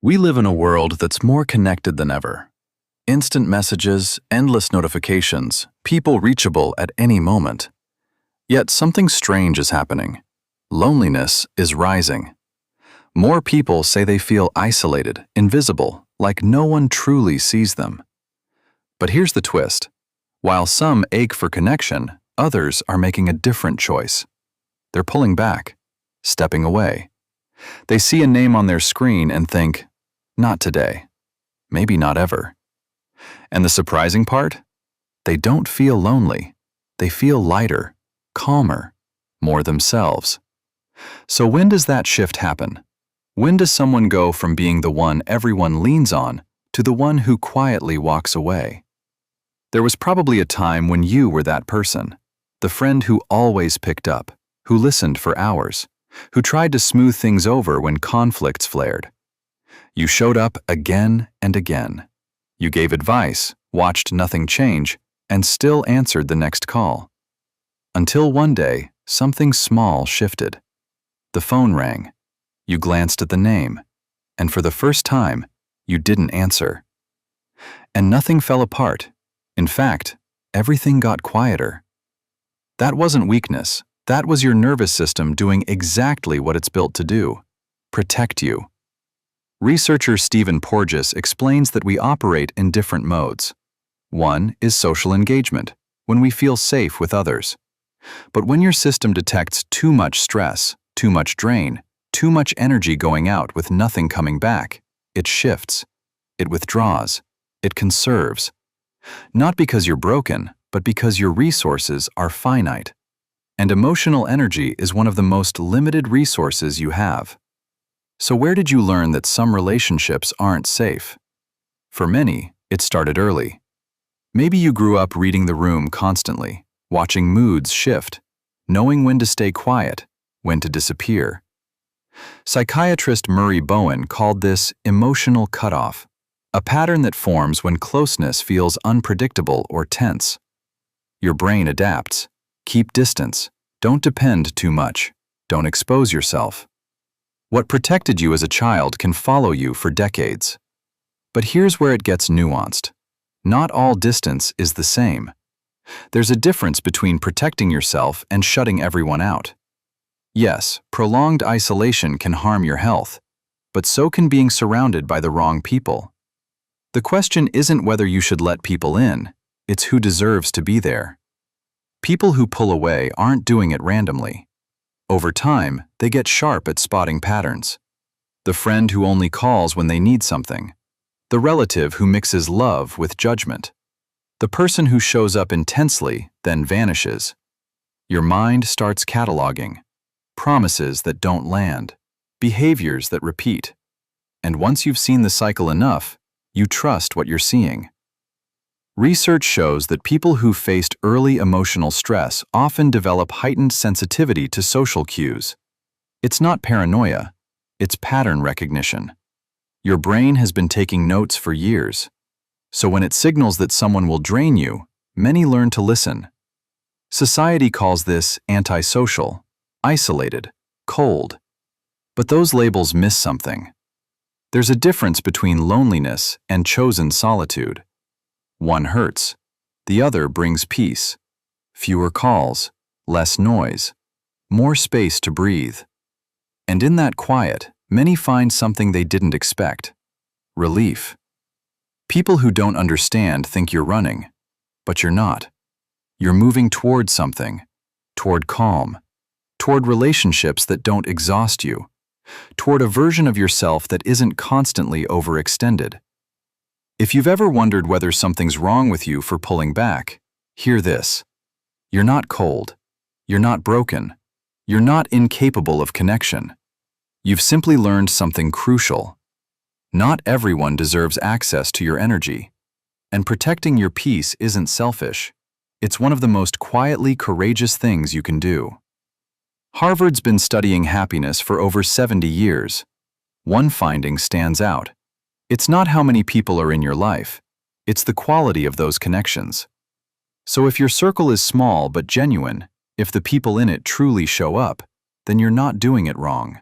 We live in a world that's more connected than ever. Instant messages, endless notifications, people reachable at any moment. Yet something strange is happening. Loneliness is rising. More people say they feel isolated, invisible, like no one truly sees them. But here's the twist. While some ache for connection, others are making a different choice. They're pulling back, stepping away. They see a name on their screen and think, not today, maybe not ever. And the surprising part? They don't feel lonely. They feel lighter, calmer, more themselves. So when does that shift happen? When does someone go from being the one everyone leans on to the one who quietly walks away? There was probably a time when you were that person, the friend who always picked up, who listened for hours, who tried to smooth things over when conflicts flared. You showed up again and again. You gave advice, watched nothing change, and still answered the next call. Until one day, something small shifted. The phone rang. You glanced at the name, and for the first time, you didn't answer. And nothing fell apart. In fact, everything got quieter. That wasn't weakness. That was your nervous system doing exactly what it's built to do: protect you. Researcher Stephen Porges explains that we operate in different modes. One is social engagement, when we feel safe with others. But when your system detects too much stress, too much drain, too much energy going out with nothing coming back, it shifts. It withdraws. It conserves. Not because you're broken, but because your resources are finite. And emotional energy is one of the most limited resources you have. So where did you learn that some relationships aren't safe? For many, it started early. Maybe you grew up reading the room constantly, watching moods shift, knowing when to stay quiet, when to disappear. Psychiatrist Murray Bowen called this emotional cutoff, a pattern that forms when closeness feels unpredictable or tense. Your brain adapts. Keep distance. Don't depend too much. Don't expose yourself. What protected you as a child can follow you for decades. But here's where it gets nuanced. Not all distance is the same. There's a difference between protecting yourself and shutting everyone out. Yes, prolonged isolation can harm your health, but so can being surrounded by the wrong people. The question isn't whether you should let people in, it's who deserves to be there. People who pull away aren't doing it randomly. Over time, they get sharp at spotting patterns. The friend who only calls when they need something. The relative who mixes love with judgment. The person who shows up intensely, then vanishes. Your mind starts cataloging. Promises that don't land. Behaviors that repeat. And once you've seen the cycle enough, you trust what you're seeing. Research shows that people who faced early emotional stress often develop heightened sensitivity to social cues. It's not paranoia, it's pattern recognition. Your brain has been taking notes for years. So when it signals that someone will drain you, many learn to listen. Society calls this antisocial, isolated, cold. But those labels miss something. There's a difference between loneliness and chosen solitude. One hurts. The other brings peace. Fewer calls, less noise, more space to breathe. And in that quiet, many find something they didn't expect: relief. People who don't understand think you're running, but you're not. You're moving toward something, toward calm, toward relationships that don't exhaust you, toward a version of yourself that isn't constantly overextended. If you've ever wondered whether something's wrong with you for pulling back, hear this. You're not cold. You're not broken. You're not incapable of connection. You've simply learned something crucial. Not everyone deserves access to your energy. And protecting your peace isn't selfish. It's one of the most quietly courageous things you can do. Harvard's been studying happiness for over 70 years. One finding stands out. It's not how many people are in your life, it's the quality of those connections. So if your circle is small but genuine, if the people in it truly show up, then you're not doing it wrong.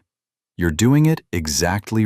You're doing it exactly right.